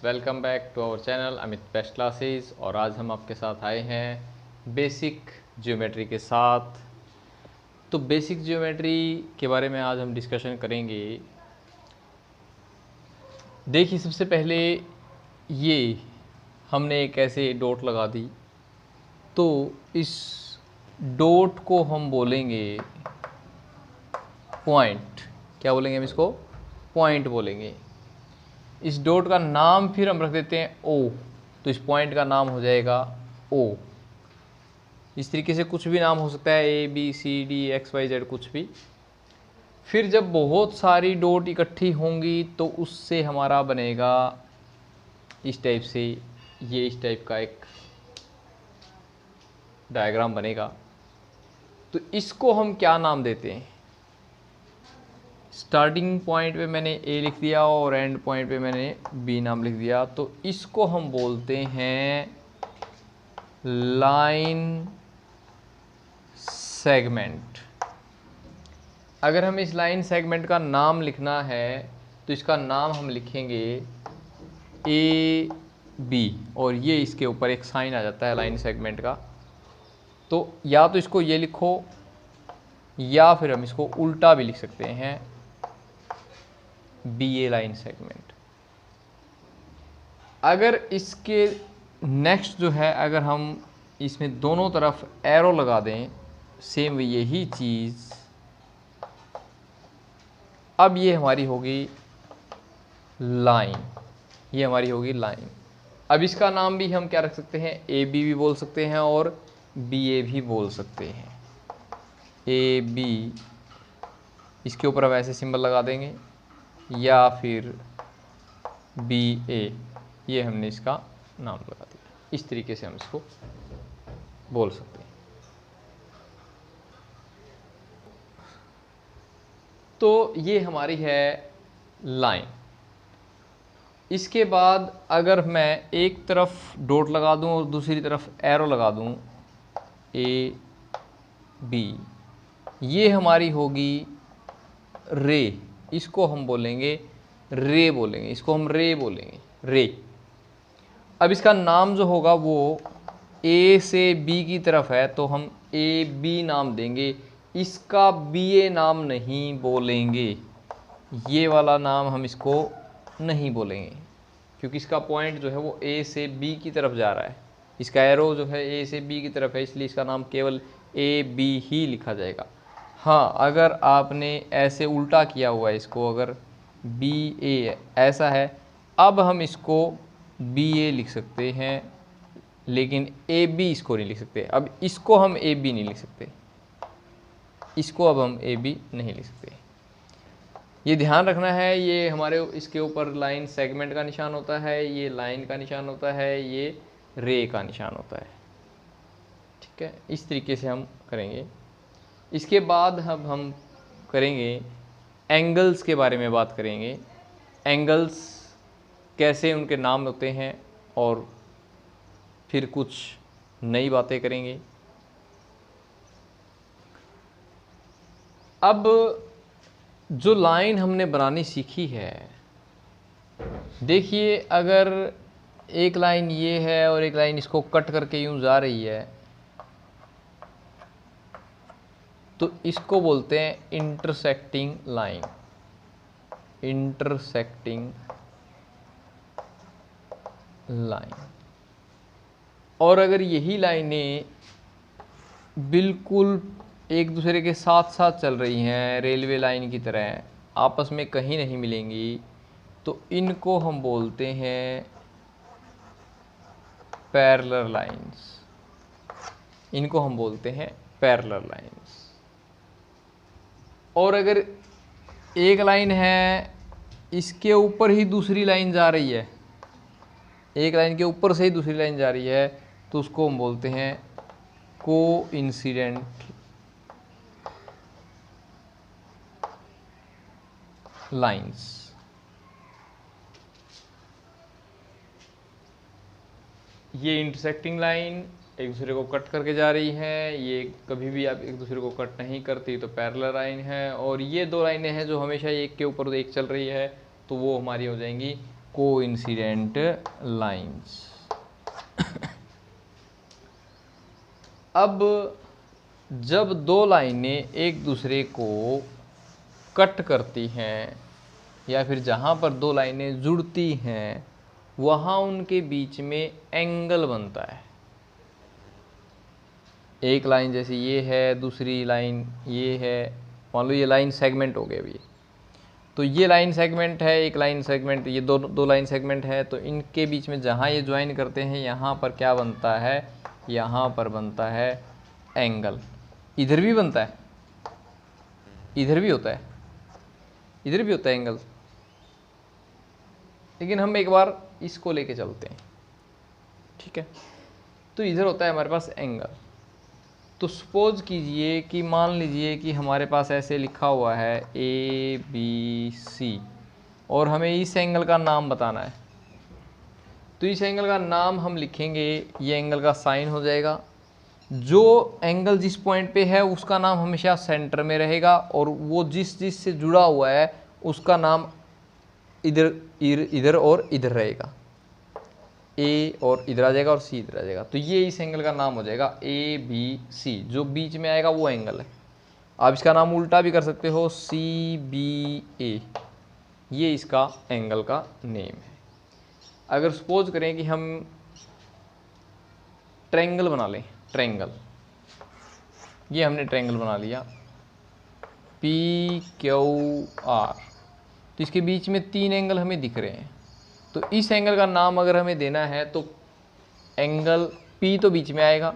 Welcome back to our channel Amit best classes. और आज हम आपके साथ आए हैं बेसिक ज्योमेट्री के साथ। तो बेसिक ज्योमेट्री के बारे में आज हम डिस्कशन करेंगे। देखिए, सबसे पहले ये हमने एक ऐसे डॉट लगा दी, तो इस डॉट को हम बोलेंगे पॉइंट। क्या बोलेंगे हम इसको? पॉइंट बोलेंगे। इस डॉट का नाम फिर हम रख देते हैं ओ, तो इस पॉइंट का नाम हो जाएगा ओ। इस तरीके से कुछ भी नाम हो सकता है, A B C D X Y Z, कुछ भी। फिर जब बहुत सारी डॉट इकट्ठी होंगी तो उससे हमारा बनेगा इस टाइप से, ये इस टाइप का एक डायग्राम बनेगा। तो इसको हम क्या नाम देते हैं? स्टार्टिंग पॉइंट पे मैंने ए लिख दिया और एंड पॉइंट पे मैंने बी नाम लिख दिया, तो इसको हम बोलते हैं लाइन सेगमेंट। अगर हमें इस लाइन सेगमेंट का नाम लिखना है तो इसका नाम हम लिखेंगे ए बी, और ये इसके ऊपर एक साइन आ जाता है लाइन सेगमेंट का। तो या तो इसको ये लिखो या फिर हम इसको उल्टा भी लिख सकते हैं, बी ए लाइन सेगमेंट। अगर इसके नेक्स्ट जो है, अगर हम इसमें दोनों तरफ एरो लगा दें, सेम यही चीज़, अब ये हमारी होगी लाइन, ये हमारी होगी लाइन। अब इसका नाम भी हम क्या रख सकते हैं? ए बी भी बोल सकते हैं और बी ए भी बोल सकते हैं। ए बी, इसके ऊपर हम ऐसे सिंबल लगा देंगे, या फिर बी ए, ये हमने इसका नाम लगा दिया। इस तरीके से हम इसको बोल सकते हैं। तो ये हमारी है लाइन। इसके बाद अगर मैं एक तरफ डॉट लगा दूं और दूसरी तरफ एरो लगा दूं, ए बी, ये हमारी होगी रे। इसको हम बोलेंगे रे, बोलेंगे इसको हम रे बोलेंगे, रे। अब इसका नाम जो होगा वो ए से बी की तरफ है, तो हम ए बी नाम देंगे, इसका बी ए नाम नहीं बोलेंगे। ये वाला नाम हम इसको नहीं बोलेंगे क्योंकि इसका पॉइंट जो है वो ए से बी की तरफ जा रहा है। इसका एरो जो है ए से बी की तरफ है, इसलिए इसका नाम केवल ए बी ही लिखा जाएगा। हाँ, अगर आपने ऐसे उल्टा किया हुआ है इसको, अगर बी ए ऐसा है, अब हम इसको बी ए लिख सकते हैं, लेकिन ए बी इसको नहीं लिख सकते। अब इसको हम ए बी नहीं लिख सकते, इसको अब हम ए बी नहीं लिख सकते। ये ध्यान रखना है, ये हमारे इसके ऊपर लाइन सेगमेंट का निशान होता है, ये लाइन का निशान होता है, ये रे का निशान होता है। ठीक है, इस तरीके से हम करेंगे। इसके बाद अब हम करेंगे एंगल्स के बारे में बात करेंगे। एंगल्स कैसे उनके नाम होते हैं, और फिर कुछ नई बातें करेंगे। अब जो लाइन हमने बनानी सीखी है, देखिए, अगर एक लाइन ये है और एक लाइन इसको कट करके यूं जा रही है, तो इसको बोलते हैं इंटरसेक्टिंग लाइन। Intersecting line. और अगर यही लाइनें बिल्कुल एक दूसरे के साथ साथ चल रही हैं, रेलवे लाइन की तरह, आपस में कहीं नहीं मिलेंगी, तो इनको हम बोलते हैं पैरेलल लाइंस। इनको हम बोलते हैं पैरेलल लाइंस। और अगर एक लाइन है, इसके ऊपर ही दूसरी लाइन जा रही है, एक लाइन के ऊपर से ही दूसरी लाइन जा रही है, तो उसको हम बोलते हैं कोइंसिडेंट लाइंस। ये इंटरसेक्टिंग लाइन एक दूसरे को कट करके जा रही है, ये कभी भी आप एक दूसरे को कट नहीं करती, तो पैरेलल लाइन है। और ये दो लाइनें हैं जो हमेशा एक के ऊपर एक चल रही है, तो वो हमारी हो जाएंगी कोइंसिडेंट लाइंस। अब जब दो लाइनें एक दूसरे को कट करती हैं या फिर जहाँ पर दो लाइनें जुड़ती हैं वहाँ उनके बीच में एंगल बनता है। एक लाइन जैसे ये है, दूसरी लाइन ये है, मान लो ये लाइन सेगमेंट हो गया अभी, तो ये लाइन सेगमेंट है, एक लाइन सेगमेंट, ये दो लाइन सेगमेंट है, तो इनके बीच में जहाँ ये ज्वाइन करते हैं यहाँ पर क्या बनता है, यहाँ पर बनता है एंगल। इधर भी बनता है, इधर भी होता है, इधर भी होता है एंगल, लेकिन हम एक बार इसको लेके चलते हैं, ठीक है। तो इधर होता है हमारे पास एंगल। तो सपोज कीजिए कि मान लीजिए कि हमारे पास ऐसे लिखा हुआ है ABC और हमें इस एंगल का नाम बताना है। तो इस एंगल का नाम हम लिखेंगे, ये एंगल का साइन हो जाएगा। जो एंगल जिस पॉइंट पे है उसका नाम हमेशा सेंटर में रहेगा और वो जिस से जुड़ा हुआ है उसका नाम इधर और इधर रहेगा। ए और इधर आ जाएगा और सी इधर आ जाएगा। तो ये इस एंगल का नाम हो जाएगा ABC। जो बीच में आएगा वो एंगल है। आप इसका नाम उल्टा भी कर सकते हो, CBA। ये इसका एंगल का नेम है। अगर सपोज करें कि हम ट्रायंगल बना लें, ट्रायंगल, ये हमने ट्रायंगल बना लिया PQR, तो इसके बीच में तीन एंगल हमें दिख रहे हैं। तो इस एंगल का नाम अगर हमें देना है तो एंगल P तो बीच में आएगा,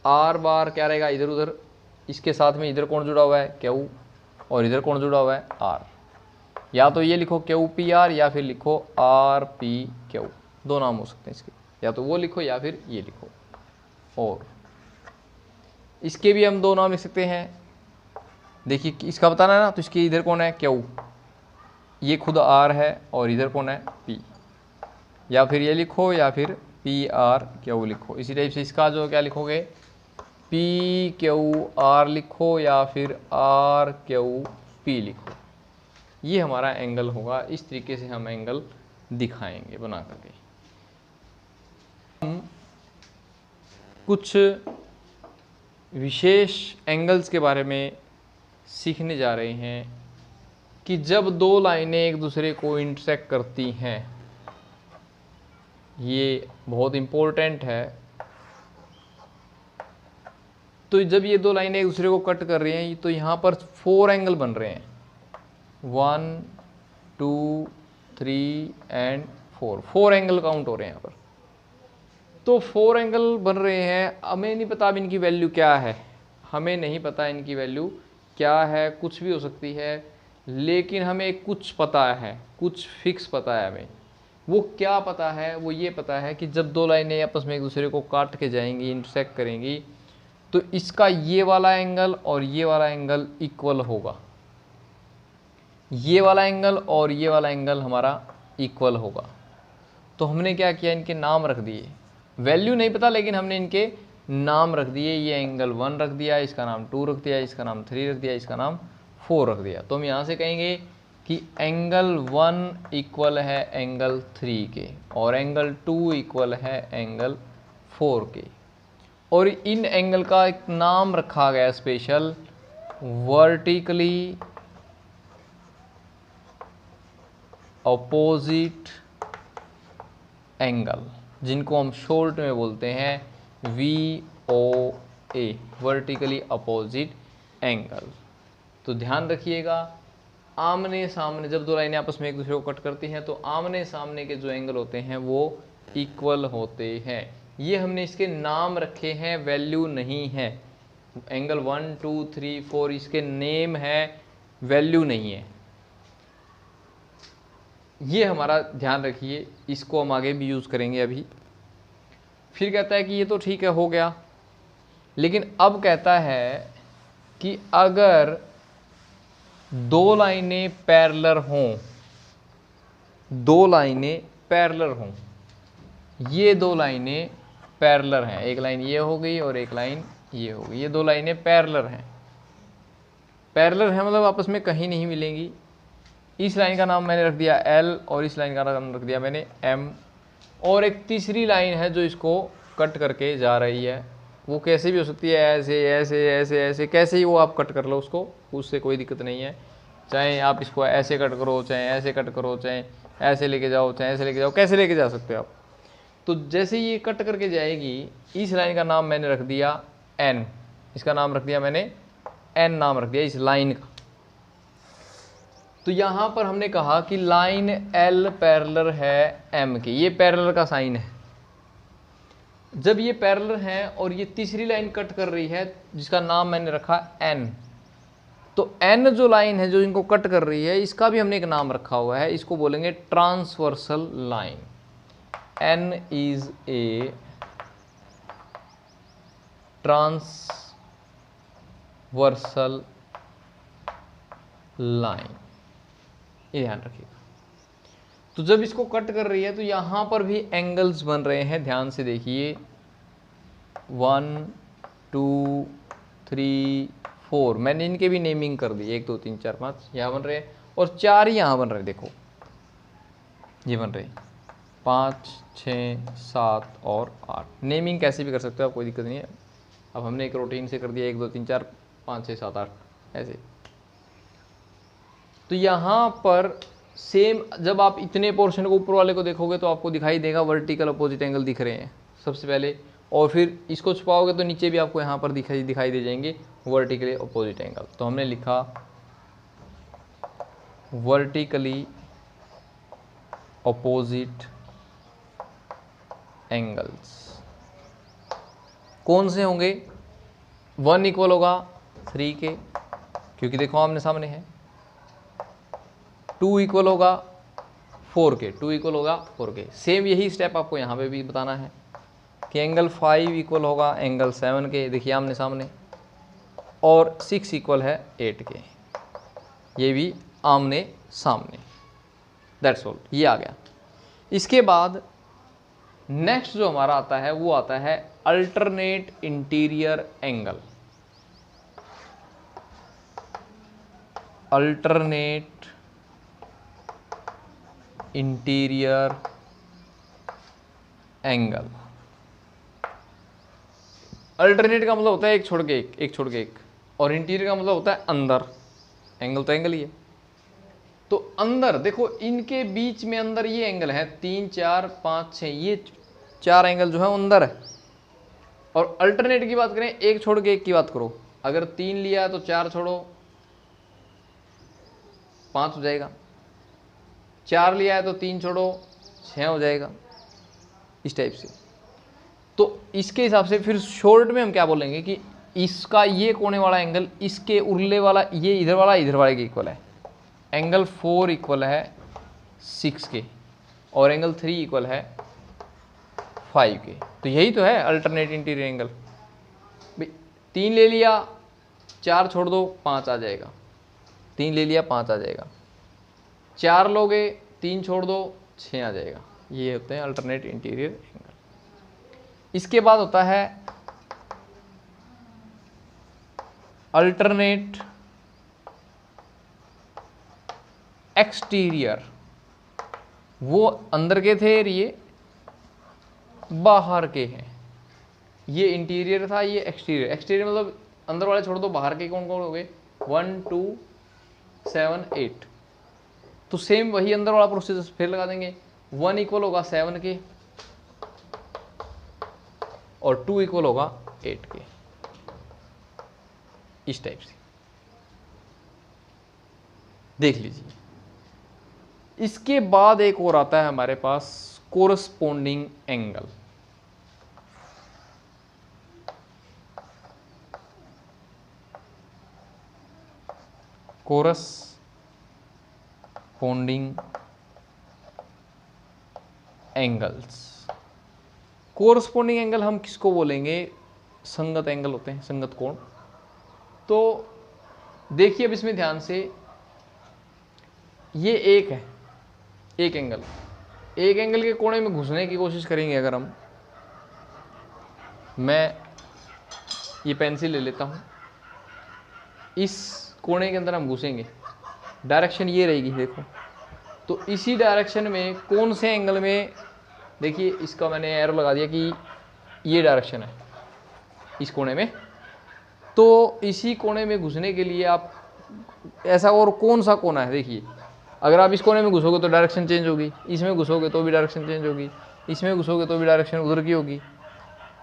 R बार क्या रहेगा इधर उधर, इसके साथ में इधर कौन जुड़ा हुआ है Q और इधर कौन जुड़ा हुआ है R। या तो ये लिखो QPR या फिर लिखो RPQ, दो नाम हो सकते हैं इसके, या तो वो लिखो या फिर ये लिखो। और इसके भी हम दो नाम लिख सकते हैं। देखिए इसका बताना है ना, तो इसके इधर कौन है Q, ये खुद R है और इधर कौन है P। या फिर ये लिखो या फिर PRQ लिखो। इसी टाइप से इसका जो क्या लिखोगे PQR लिखो या फिर RQP लिखो। ये हमारा एंगल होगा। इस तरीके से हम एंगल दिखाएंगे बना करके। हम कुछ विशेष एंगल्स के बारे में सीखने जा रहे हैं कि जब दो लाइनें एक दूसरे को इंटरसेक्ट करती हैं, ये बहुत इम्पोर्टेंट है। तो जब ये दो लाइनें एक दूसरे को कट कर रही हैं तो यहाँ पर 4 एंगल बन रहे हैं, 1 2 3 एंड 4 एंगल काउंट हो रहे हैं यहाँ पर। तो 4 एंगल बन रहे हैं। हमें नहीं पता अब इनकी वैल्यू क्या है, हमें नहीं पता इनकी वैल्यू क्या है, कुछ भी हो सकती है, लेकिन हमें कुछ पता है, कुछ फिक्स पता है हमें। वो क्या पता है, वो ये पता है कि जब दो लाइनें आपस में एक दूसरे को काट के जाएंगी, इंटरसेक्ट करेंगी, तो इसका ये वाला एंगल और ये वाला एंगल इक्वल होगा। ये वाला एंगल और ये वाला एंगल हमारा इक्वल होगा। तो हमने क्या किया, इनके नाम रख दिए। वैल्यू नहीं पता लेकिन हमने इनके नाम रख दिए। ये एंगल 1 रख दिया, इसका नाम 2 रख दिया, इसका नाम 3 रख दिया, इसका नाम 4 रख दिया। तो हम यहाँ से कहेंगे कि एंगल 1 इक्वल है एंगल 3 के और एंगल 2 इक्वल है एंगल 4 के। और इन एंगल का एक नाम रखा गया स्पेशल, वर्टिकली अपोजिट एंगल, जिनको हम शॉर्ट में बोलते हैं VOA, वर्टिकली अपोजिट एंगल। तो ध्यान रखिएगा, आमने सामने जब दो लाइनें आपस में एक दूसरे को कट करती हैं तो आमने सामने के जो एंगल होते हैं वो इक्वल होते हैं। ये हमने इसके नाम रखे हैं, वैल्यू नहीं है। एंगल 1 2 3 4 इसके नेम है, वैल्यू नहीं है। ये हमारा ध्यान रखिए, इसको हम आगे भी यूज़ करेंगे अभी। फिर कहता है कि ये तो ठीक है, हो गया, लेकिन अब कहता है कि अगर दो लाइनें पैरेलल हों, दो लाइनें पैरेलल हों, ये दो लाइनें पैरेलल हैं, एक लाइन ये हो गई और एक लाइन ये हो गई, ये दो लाइनें पैरेलल हैं। पैरेलल हैं मतलब आपस में कहीं नहीं मिलेंगी, इस लाइन का नाम मैंने रख दिया L और इस लाइन का नाम रख दिया मैंने M, और एक तीसरी लाइन है जो इसको कट करके जा रही है। वो कैसे भी हो सकती है, ऐसे ऐसे ऐसे ऐसे, कैसे ही वो आप कट कर लो उसको, उससे कोई दिक्कत नहीं है। चाहे आप इसको ऐसे कट करो, चाहे ऐसे कट करो, चाहे ऐसे लेके जाओ, चाहे ऐसे लेके जाओ, कैसे लेके जा सकते हो आप। तो जैसे ये कट करके जाएगी, इस लाइन का नाम मैंने रख दिया N, इसका नाम रख दिया मैंने N, नाम रख दिया इस लाइन का। तो यहाँ पर हमने कहा कि लाइन L पैरेलल है M के, ये पैरेलल का साइन है। जब ये पैरेलल है और ये तीसरी लाइन कट कर रही है जिसका नाम मैंने रखा N, तो N जो लाइन है जो इनको कट कर रही है, इसका भी हमने एक नाम रखा हुआ है, इसको बोलेंगे transversal line. N is a transversal line, ये ध्यान रखिएगा। तो जब इसको कट कर रही है तो यहाँ पर भी एंगल्स बन रहे हैं, ध्यान से देखिए, 1 2 3 4, मैंने इनके भी नेमिंग कर दी, 1 2 3 4 5 यहाँ बन रहे हैं, और 4 ही यहाँ बन रहे हैं, देखो ये बन रहे 5 6 7 और 8। नेमिंग कैसे भी कर सकते हो आप, कोई दिक्कत नहीं है। अब हमने एक रूटीन से कर दिया 1 2 3 4 5 6 7 8 ऐसे। तो यहाँ पर सेम, जब आप इतने पोर्शन को ऊपर वाले को देखोगे तो आपको दिखाई देगा वर्टिकल अपोजिट एंगल दिख रहे हैं सबसे पहले, और फिर इसको छुपाओगे तो नीचे भी आपको यहाँ पर दिखाई दे जाएंगे वर्टिकली अपोजिट एंगल। तो हमने लिखा वर्टिकली अपोजिट एंगल्स कौन से होंगे, 1 इक्वल होगा 3 के, क्योंकि देखो आमने सामने है। 2 इक्वल होगा 4 के, 2 इक्वल होगा 4 के। सेम यही स्टेप आपको यहाँ पे भी बताना है कि एंगल 5 इक्वल होगा एंगल 7 के, देखिए आमने सामने, और 6 इक्वल है 8 के, ये भी आमने सामने। दैट्स ऑल, ये आ गया। इसके बाद नेक्स्ट जो हमारा आता है वो आता है alternate interior angle. Alternate interior angle. Alternate का मतलब होता है एक छोड़ के एक, एक छोड़ के एक, और इंटीरियर का मतलब होता है अंदर। एंगल तो एंगल ही है। तो अंदर देखो, इनके बीच में अंदर ये एंगल है 3 4 5 6, ये 4 एंगल जो है अंदर है। और अल्टरनेट की बात करें, एक छोड़ के एक की बात करो, अगर 3 लिया तो 4 छोड़ो 5 हो जाएगा, 4 लिया है तो 3 छोड़ो 6 हो जाएगा, इस टाइप से। तो इसके हिसाब से फिर शॉर्ट में हम क्या बोलेंगे कि इसका ये कोने वाला एंगल इसके उरले वाला, ये इधर वाले के इक्वल है। एंगल 4 इक्वल है 6 के, और एंगल 3 इक्वल है 5 के। तो यही तो है अल्टरनेट इंटीरियर एंगल। भाई 3 ले लिया, 4 छोड़ दो 5 आ जाएगा, 3 ले लिया 5 आ जाएगा, 4 लोगे 3 छोड़ दो 6 आ जाएगा। ये होते हैं अल्टरनेट इंटीरियर एंगल। इसके बाद होता है अल्टरनेट एक्सटीरियर। वो अंदर के थे और ये बाहर के हैं। ये इंटीरियर था, ये एक्सटीरियर। एक्सटीरियर मतलब अंदर वाले छोड़ दो, बाहर के कौन कौन हो गए, 1 2 7 8। तो सेम वही अंदर वाला प्रोसेस फिर लगा देंगे। 1 इक्वल होगा 7 के और 2 इक्वल होगा 8 के, इस टाइप से देख लीजिए। इसके बाद एक और आता है हमारे पास corresponding angle. Corresponding angles. Corresponding angle हम किसको बोलेंगे, संगत एंगल होते हैं, संगत कोण। तो देखिए अब इसमें ध्यान से, ये एक है, एक एंगल, एक एंगल के कोने में घुसने की कोशिश करेंगे अगर हम, मैं ये पेंसिल ले लेता हूं, इस कोने के अंदर हम घुसेंगे डायरेक्शन ये रहेगी देखो। तो इसी डायरेक्शन में कौन से एंगल में, देखिए इसका मैंने एरो लगा दिया कि ये डायरेक्शन है इस कोने में, तो इसी कोने में घुसने के लिए आप ऐसा, और कौन सा कोना है देखिए, अगर आप इस कोने में घुसोगे तो डायरेक्शन चेंज होगी, इसमें घुसोगे तो भी डायरेक्शन चेंज होगी, इसमें घुसोगे तो भी डायरेक्शन उधर की होगी,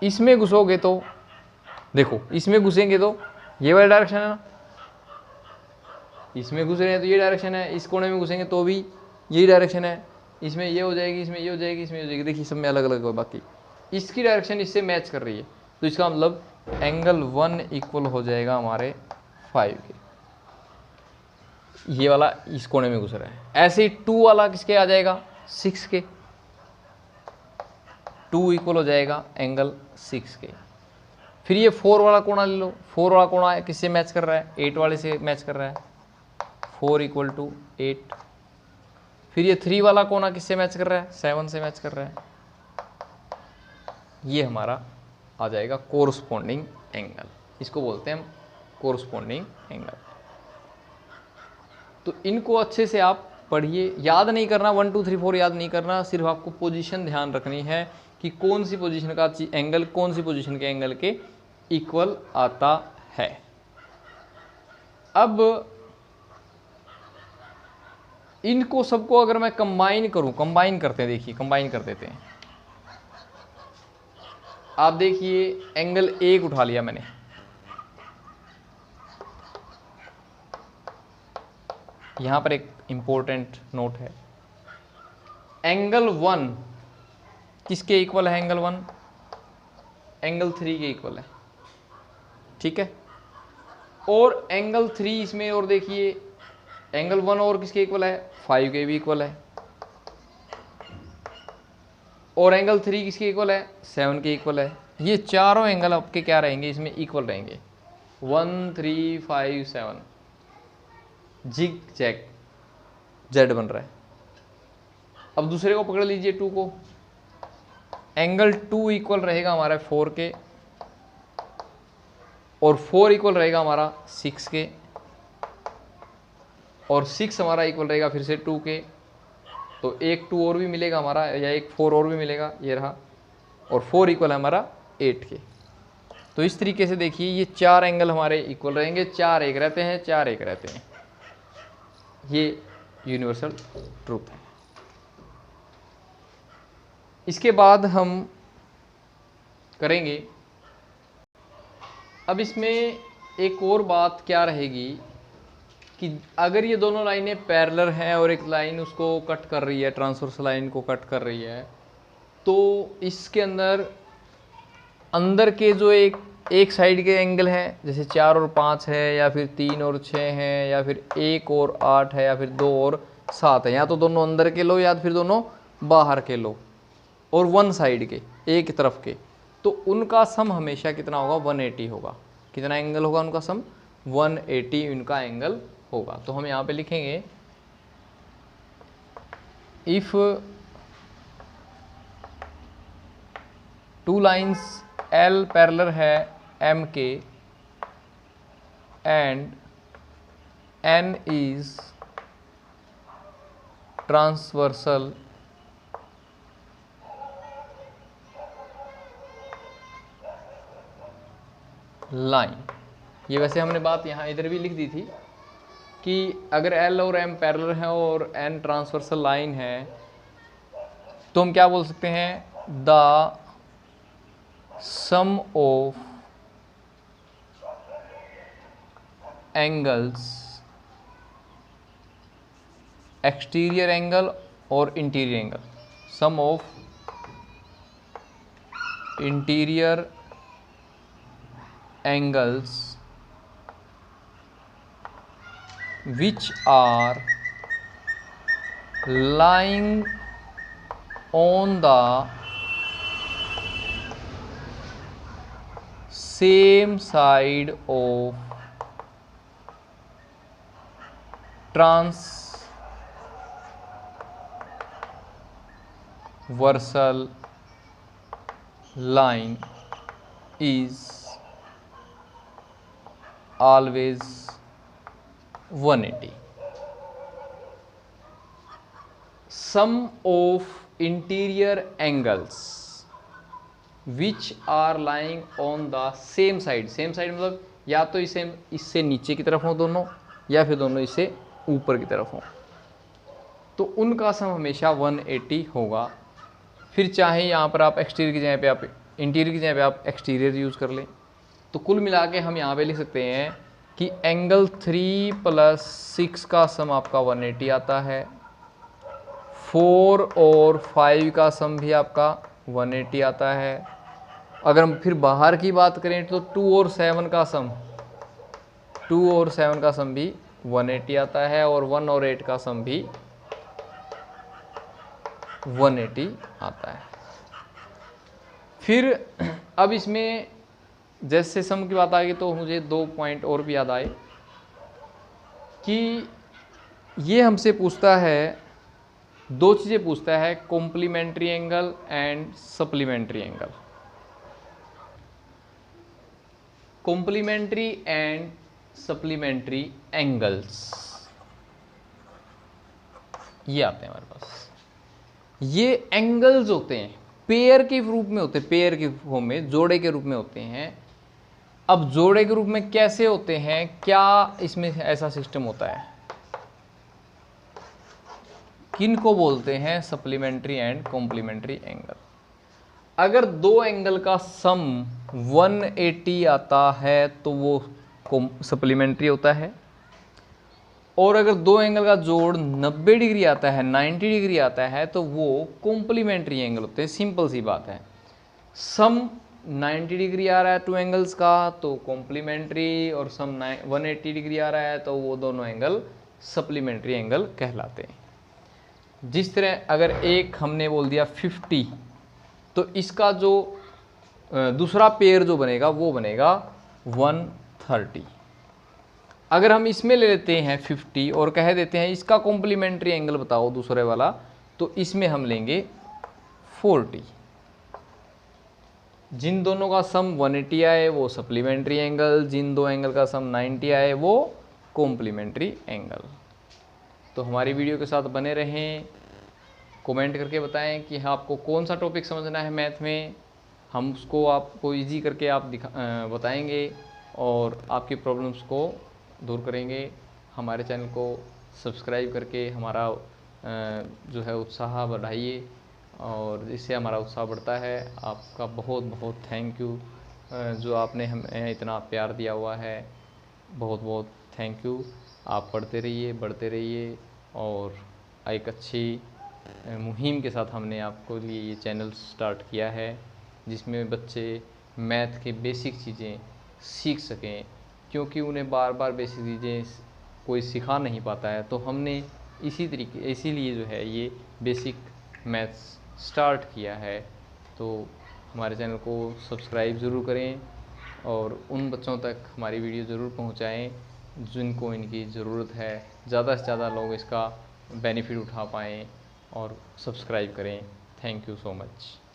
इसमें घुसोगे तो देखो, इसमें घुसेंगे तो ये वाला डायरेक्शन है ना, इसमें घुस रहे हैं तो ये डायरेक्शन है, इस कोने में घुसेंगे तो भी यही डायरेक्शन है, इसमें ये हो जाएगी, इसमें ये हो जाएगी, इसमें हो जाएगी, देखिए सब में अलग अलग हो, बाकी इसकी डायरेक्शन इससे मैच कर रही है, तो इसका मतलब एंगल 1 इक्वल हो जाएगा हमारे 5 के। ये वाला इस कोने में घुस रहा है। ऐसे ही 2 वाला किसके आ जाएगा, 6 के, 2 इक्वल हो जाएगा एंगल 6 के। फिर ये 4 वाला कोना ले लो, 4 वाला कोना किससे मैच कर रहा है, 8 वाले से मैच कर रहा है, 4 इक्वल टू 8। फिर ये 3 वाला कोना किससे मैच कर रहा है, 7 से मैच कर रहा है। ये हमारा आ जाएगा कोरस्पॉन्डिंग एंगल, इसको बोलते हैं हम कोरस्पॉन्डिंग एंगल। तो इनको अच्छे से आप पढ़िए, याद नहीं करना 1 2 3 4 याद नहीं करना, सिर्फ आपको पोजीशन ध्यान रखनी है कि कौन सी पोजीशन का एंगल कौन सी पोजीशन के एंगल के इक्वल आता है। अब इनको सबको अगर मैं कंबाइन करूं, कंबाइन करते हैं, देखिए कंबाइन कर देते हैं। आप देखिए एंगल 1 उठा लिया मैंने, यहां पर एक इंपॉर्टेंट नोट है, एंगल 1 किसके इक्वल है, एंगल 1 एंगल 3 के इक्वल है, ठीक है। और एंगल 3 इसमें, और देखिए एंगल 1 और किसके इक्वल है, 5 के भी इक्वल है, और एंगल 3 किसके इक्वल है, 7 के इक्वल है। ये चारों एंगल आपके क्या रहेंगे, इसमें इक्वल रहेंगे, 1 3 5 7, जिग जैग जेड बन रहा है। अब दूसरे को पकड़ लीजिए 2 को, एंगल 2 इक्वल रहेगा हमारा 4 के, और 4 इक्वल रहेगा हमारा 6 के, और 6 हमारा इक्वल रहेगा फिर से 2 के, तो एक 2 और भी मिलेगा हमारा, या एक 4 और भी मिलेगा, ये रहा, और 4 इक्वल है हमारा 8 के। तो इस तरीके से देखिए ये 4 एंगल हमारे इक्वल रहेंगे, 4 एक रहते हैं, 4 एक रहते हैं, ये यूनिवर्सल ट्रूथ है। इसके बाद हम करेंगे, अब इसमें एक और बात क्या रहेगी कि अगर ये दोनों लाइनें पैरेलल हैं और एक लाइन उसको कट कर रही है, ट्रांसवर्स लाइन को कट कर रही है, तो इसके अंदर के जो एक साइड के एंगल हैं, जैसे 4 और 5 है, या फिर 3 और 6 है, या फिर 1 और 8 है, या फिर 2 और 7 है, या तो दोनों अंदर के लो या फिर दोनों बाहर के लो, और वन साइड के एक तरफ के, तो उनका सम हमेशा कितना होगा, 180 होगा। कितना एंगल होगा उनका सम, 180 उनका एंगल होगा। तो हम यहाँ पे लिखेंगे, इफ 2 लाइन्स L पैरेलल है M के and N is transversal line. ये वैसे हमने बात यहाँ इधर भी लिख दी थी कि अगर L और M पैरेलल है और N ट्रांसवर्सल लाइन है, तो हम क्या बोल सकते हैं, the sum of angles, exterior angle और interior angle, sum of interior angles which are lying on the same side of transversal line is always 180। Sum of interior angles which are lying on the same side. Same side मतलब या तो इससे नीचे की तरफ हो दोनों, या फिर दोनों इससे ऊपर की तरफ हो, तो उनका सम हमेशा 180 होगा। फिर चाहे यहाँ पर आप एक्सटीरियर की जगह पे आप इंटीरियर की जगह पे आप एक्सटीरियर यूज़ कर लें। तो कुल मिला के हम यहाँ पे लिख सकते हैं कि एंगल 3 + 6 का सम आपका 180 आता है, 4 और 5 का सम भी आपका 180 आता है। अगर हम फिर बाहर की बात करें तो 2 और 7 का सम भी 180 आता है, और 1 और 8 का सम भी 180 आता है। फिर अब इसमें जैसे सम की बात आ गई तो मुझे 2 पॉइंट और भी याद आए कि ये हमसे पूछता है, 2 चीज़ें पूछता है, complementary angle and supplementary angle. Complementary and supplementary angles ये आते हैं हमारे पास। ये एंगल्स होते हैं, पेयर के रूप में होते हैं, पेयर के फॉर्म में, जोड़े के रूप में होते हैं। अब जोड़े के रूप में कैसे होते हैं, क्या इसमें ऐसा सिस्टम होता है, किन को बोलते हैं सप्लीमेंट्री एंड कॉम्प्लीमेंट्री एंगल। अगर 2 एंगल का सम 180 आता है तो वो सप्लीमेंट्री होता है, और अगर 2 एंगल का जोड़ 90 डिग्री आता है, 90 डिग्री आता है, तो वो कॉम्प्लीमेंट्री एंगल होते हैं। सिंपल सी बात है, सम 90 डिग्री आ रहा है 2 एंगल्स का तो कॉम्प्लीमेंट्री, और सम 180 डिग्री आ रहा है तो वो दोनों एंगल सप्लीमेंट्री एंगल कहलाते हैं। जिस तरह अगर एक हमने बोल दिया 50, तो इसका जो दूसरा पेयर जो बनेगा वो बनेगा 130। अगर हम इसमें ले लेते हैं 50 और कह देते हैं इसका कॉम्प्लीमेंट्री एंगल बताओ दूसरे वाला, तो इसमें हम लेंगे 40। जिन दोनों का सम 180 आए वो सप्लीमेंट्री एंगल, जिन 2 एंगल का सम 90 आए वो कॉम्प्लीमेंट्री एंगल। तो हमारी वीडियो के साथ बने रहें, कमेंट करके बताएं कि आपको कौन सा टॉपिक समझना है मैथ में, हम उसको आपको इजी करके आप बताएंगे और आपकी प्रॉब्लम्स को दूर करेंगे। हमारे चैनल को सब्सक्राइब करके हमारा जो है उत्साह बढ़ाइए, और इससे हमारा उत्साह बढ़ता है। आपका बहुत बहुत थैंक यू, जो आपने हमें इतना प्यार दिया हुआ है, बहुत बहुत थैंक यू। आप पढ़ते रहिए, बढ़ते रहिए, और एक अच्छी मुहिम के साथ हमने आपको लिए ये चैनल स्टार्ट किया है, जिसमें बच्चे मैथ के बेसिक चीज़ें सीख सकें, क्योंकि उन्हें बार बार बेसिक चीज़ें कोई सिखा नहीं पाता है। तो हमने इसीलिए जो है ये बेसिक मैथ्स स्टार्ट किया है। तो हमारे चैनल को सब्सक्राइब ज़रूर करें, और उन बच्चों तक हमारी वीडियो ज़रूर पहुंचाएं जिनको इनकी ज़रूरत है, ज़्यादा से ज़्यादा लोग इसका बेनिफिट उठा पाएँ और सब्सक्राइब करें। Thank you so much.